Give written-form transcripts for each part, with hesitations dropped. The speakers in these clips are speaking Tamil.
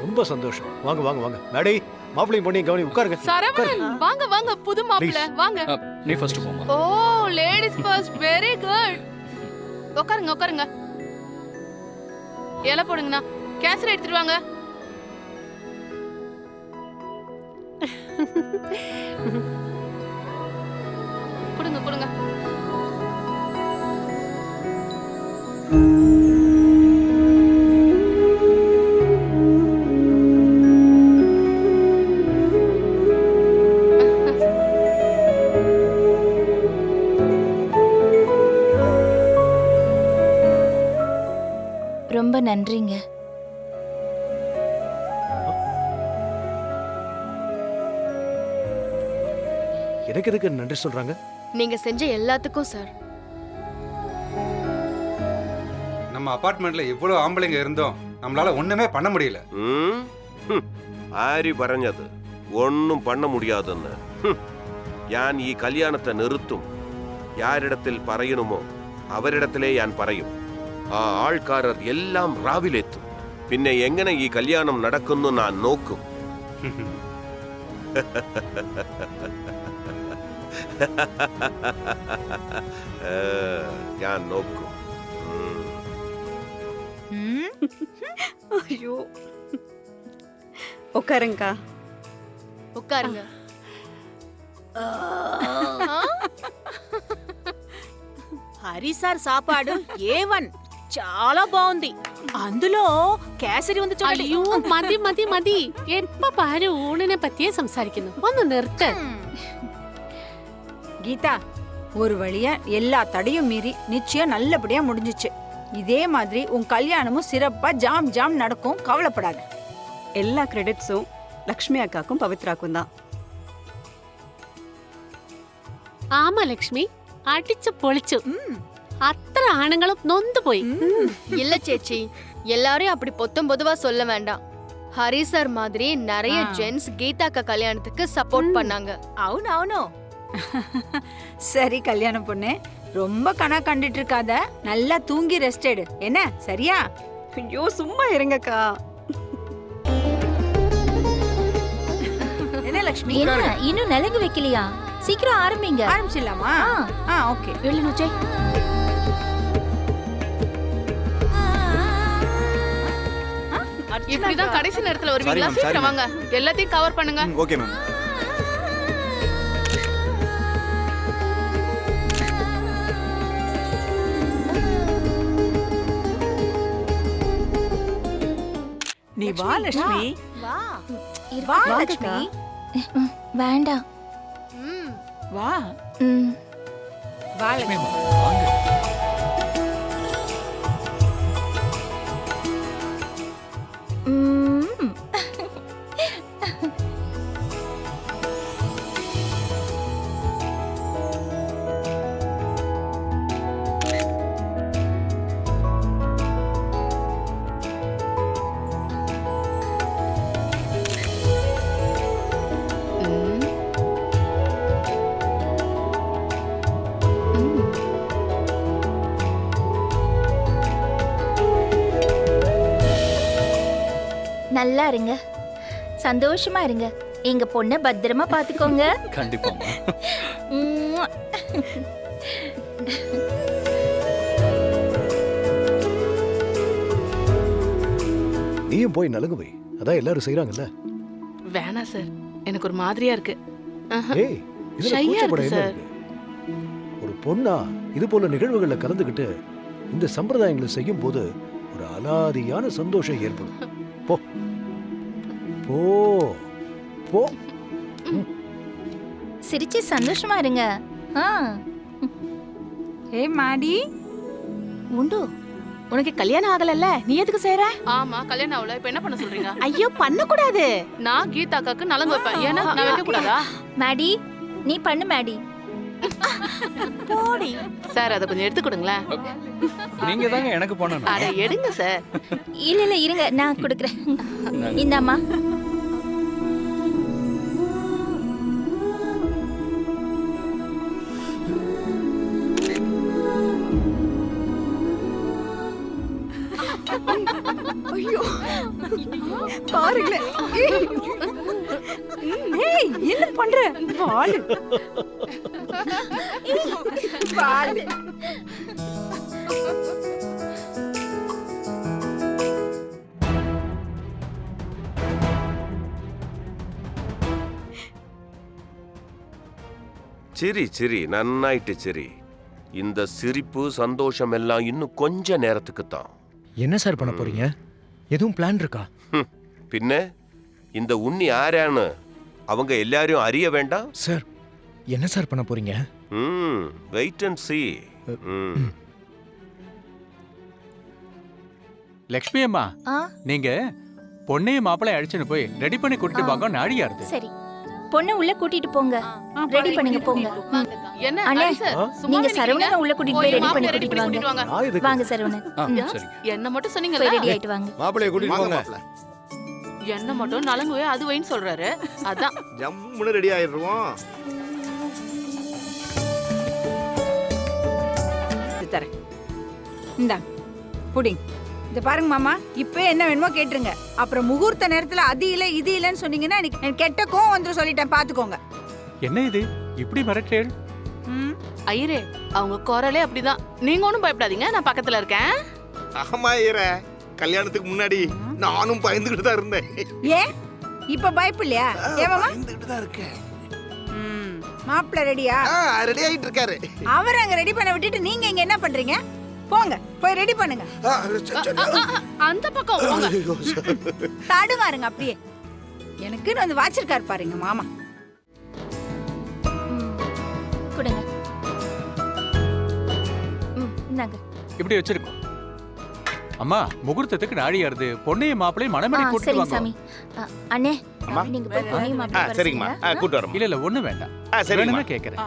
ரொம்ப சந்தோஷம். வாங்க வாங்க வாங்க. மேடை மாப்பிள்ளையும் பொண்ணையும் கவனி உட்காருங்க. சரவணன் வாங்க வாங்க புது மாப்பிள்ளை வாங்க. நீ ஃபர்ஸ்ட் போமா. ஓ லேடிஸ் ஃபர்ஸ்ட் வெரி குட். உட்காருங்க உட்காருங்க. இலை போடுங்கண்ணா. கேசரி எடுத்துட்டு வாங்க. கொடுங்க கொடுங்க. ரொம்ப நன்றிங்க. எனக்கு எதுக்கு நன்றி சொல்றாங்க? நீங்க செஞ்ச எல்லாத்துக்கும் சார். நம்ம அபார்ட்மெண்ட்ல இவ்வளவு ஆம்பளைங்க இருந்தோம் நம்மளால ஒண்ணுமே பண்ண முடியல. ആര് പറഞ്ഞത് ഒന്നും പണ്ണ മുടിയാതെന്ന്? ഞാൻ ഈ കല്യാണത്തെ നിർത്തും. யாரிடത്തിൽ പറയணுമോ അവരിടത്തിലേ ഞാൻ പറയും. ആ ആൾക്കാരർ എല്ലാം രാവിലെത്തും. പിന്നെ എങ്ങനെ ഈ കല്യാണം നടക്കുന്നു ഞാൻ നോക്കും. ഞാൻ നോക്കും. ஐயோ உட்காருங்கக்கா. உட்காருங்க. హరిసార్ సాపాడు ఏవన్ చాలా బాగుంది. అందులో కేసరి ఉంది చూడండి. അയ്യോ മതി മതി മതി. എപ്പ പാര് ഊണിനെ പറ്റിയേ സംസാരിക്കുന്നു. ഒന്ന് നിർത്ത്. கீதா, ஒரு வழியா எல்லா தடையும் மீறி நிச்சயம் நல்லபடியா முடிஞ்சிச்சு. இதே மாதிரி உன் கல்யாணமும் சிறப்பா ஜாம் ஜாம் நடக்கும், கவலைப்படாத. எல்லா கிரெடிட்ஸும் லக்ஷ்மி அக்காக்கும் பவித்ராக்கும் தான். ആമ ലക്ഷ്മി അടിച്ചു പൊളിച്ചു. അത്ര ആണുങ്ങളും നൊന്തുപോയി. இல்ல சேச்சி, எல்லாரையும் அப்படி பொத்தும் பொதுவா சொல்ல வேண்டாம். ஹரி சார் மாதிரி நிறைய ஜென்ஸ் கீதாக்கா கல்யாணத்துக்கு சப்போர்ட் பண்ணாங்க. అవును అవును. சரி கல்யாணம் பொண்ணு, ரொம்ப கணா கண்டுட்டு இருக்காத, நல்லா தூங்கி ரெஸ்ட் எடு என்ன, சரியா? ஐயோ சும்மா இருங்கக்கா. என்ன லக்ஷ்மி, என்ன இன்னும் நலங்கு வைக்கலையா? சீக்கிரம் ஆரம்பிங்க. ஆரம்பிச்சிடலாமா? ஓகே. వెళ్ళను జై. இப்படிதான் கடைசி நேரத்துல வருவீங்களா? சீக்கிரம் வாங்க, எல்லாத்தையும் கவர் பண்ணுங்க. Okay ma'am. நீ வா லட்சுமி. வா வா லக்ஷ்மி. வேண்டாம். வா. ம். வா லக்ஷ்மி. ம். நல்லா இருங்க, சந்தோஷமா இருங்க. எங்க பொண்ண பத்திரமா பாத்துக்கோங்க. கண்டிப்பாமா. ம்ம். நீயும் போய் நலுங்கு வை. அதான் எல்லாரும் செய்றாங்கல்ல. வேணாம் சார், எனக்கு ஒரு மாதிரியா இருக்கு. ஏய், இதுல ஷையா கூச்சப்பட இருக்கு என்ன சார். இருக்கு? ஒரு பொண்ணா இது போல நிகழ்வுகள்ல கலந்துக்கிட்டு இந்த சம்பிரதாயங்களை செய்யும் போது ஒரு அலாதியான சந்தோஷம் ஏற்படும். போ போ போ. சிரிச்சு சந்தோஷமா இருங்க. ஏ மாடி, ఉండు. உனக்கு கல்யாணம் ஆகலல்ல, நீ எதுக்கு செய்யற? ஆமா, கல்யாணம் ஆகல, இப்ப என்ன பண்ண சொல்றீங்க? ஐயோ பண்ண கூடாது. நான் கீதாக்காக்கு நலங்கு வைப்பேன். ஏன்னா நான் வைக்க கூடாதா? மேடி, நீ பண்ணு மேடி. போடி. சார் அதை கொஞ்சம் எடுத்து கொடுங்களேன். நீங்க தாங்க எனக்கு பண்ணணும். அட எடுங்க சார். இல்ல இல்ல இருங்க, நான் கொடுக்குறேன். இந்தாம்மா. ஐயோ பாருங்களேன். ஏய், என்ன பண்ற? பாலு. பாலு. சிரி சிரி நன்னாயிட்டு சிரி. இந்த சிரிப்பு சந்தோஷம் எல்லாம் இன்னும் கொஞ்ச நேரத்துக்கு தான். என்ன சார் பண்ண போறீங்க? எதுவும் பிளான் இருக்கா? பின்ன இந்த உண்ணி ஆரான்னு அவங்க எல்லாரையும் அறிய வேண்டாம் சார். என்ன சார் பண்ண போறீங்க? Wait and see. லக்ஷ்மி அம்மா, நீங்க பொண்ணையும் மாப்பிளை அழிச்சுன்னு போய் ரெடி பண்ணி கூட்டிட்டு வாங்க. நாடியா இருக்கு. சரி, பொண்ணை உள்ள கூட்டிட்டு போங்க. ரெடி பண்ணுங்க, போங்க. என்ன அண்ணே, சும்மா நீங்க நிக்கிறீங்க? சரவணனை உள்ள கூட்டிட்டு போய் ரெடி பண்ணி ரெடி கூட்டிட்டு பண்ணிட்டு வாங்க. வாங்க. நான் எதுக்கு? வாங்க சரவணன். சரி. என்ன மட்டும் போய் சொன்னீங்கல்ல, ரெடி ஆயிட்டு வாங்க. மாப்பிளைய கூட்டிட்டு போங்க. என்ன மட்டும் நலங்குவே அது வைன்னு சொல்றாரு. அதான் ஜம்முன்னு ரெடி ஆயிடுவோம். இது தரேன். இந்தா புடிங். இந்த பாருங்க மாமா, இப்போ என்ன வேணுமோ கேட்டுருங்க. அப்புறம் முகூர்த்த நேரத்துல அது இல்ல இது இல்லன்னு சொன்னீங்கன்னா எனக்கு கெட்ட கோவம் வந்துரும், சொல்லிட்டேன் பாத்துக்கோங்க. என்ன இது இப்படி மிரட்டேள்? ஐயரே, அவங்க குரலே அப்படிதான். நீங்க ஒண்ணும் பயப்படாதீங்க, நான் பக்கத்துல இருக்கேன். ஆமா ஐயர, கல்யாணத்துக்கு முன்னாடி நானும் பயந்துகிட்டு தான் இருந்தேன். ஏன் இப்ப பயப்பில்லையா? ஏமாமா பயந்துகிட்டு தான் இருக்கேன். மாப்பிள்ள ரெடியா? ரெடி ஆயிட்டு இருக்காரு. அவர் அங்க ரெடி பண்ண விட்டுட்டு நீங்க இங்க என்ன பண்றீங்க? போங்க, போய் ரெடி பண்ணுங்க. அந்த பக்கம் போங்க. தடுமாறுங்க அப்படியே. எனக்குன்னு வந்து வாச்சிருக்காரு பாருங்க மாமா. கொடுங்க. இந்தாங்க. இப்படி வச்சிருக்கோம். அம்மா, முகூர்த்தத்துக்கு நாடியாருது. பொண்ணையும் மாப்பிளையும் மணமேடை கூட்டிட்டு சரி வாங்க. சாமி. அண்ணே, நீங்க போய் பொண்ணையும் மாப்பிளையும் வர சரிங்கம்மா, சொல்லுங்க. கூட்டு வரோம். இல்ல இல்ல ஒண்ணு வேண்டாம். சரிங்கம்மா. வேணும்னா கேக்குறேன்.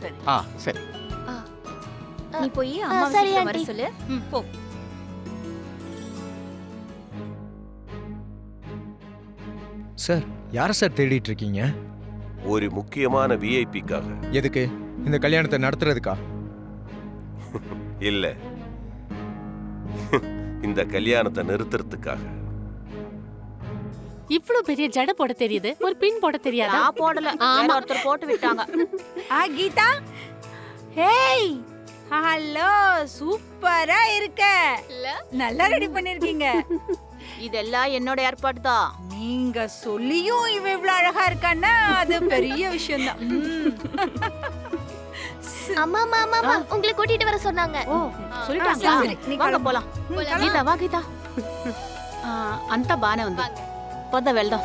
சரி. சரி. நீ போய் அம்மா சரி, வீட்டுக்கு வர ஆண்டி. சொல்லு. போ. சார், யார சார் தேடிட்டு இருக்கீங்க? ஒரு முக்கியமான விஐபிக்காக. எதுக்கு? இந்த கல்யாணத்தை நடத்துறதுக்கா? இல்ல, இந்த கல்யாணத்தை நிறுத்துறதுக்காக. இவ்ளோ பெரிய ஜடை போட தெரியுது, ஒரு பின் போட தெரியாதா? நான் போடல, வேற ஒருத்தர் போட்டு விட்டாங்க. கீதா, ஹேய், ஹலோ, சூப்பரா இருக்க. நல்லா ரெடி பண்ணிருக்கீங்க. இதெல்லாம் என்னோட ஏற்பாடு தான். நீங்க சொல்லியும் இவ இவ்வளவு அழகா இருக்கான்னா அது பெரிய விஷயம் தான். அம்மா அம்மா அம்மா அம்மா, உங்களை கூட்டிட்டு வர சொன்னாங்க. ஓ, சொல்லிட்டாங்களா? சரி, நீ வாங்க கிளம்பு. போலாம். கீதா, வா கீதா. అంతా బానే ఉంది. పొద్దు వెళ్దాం.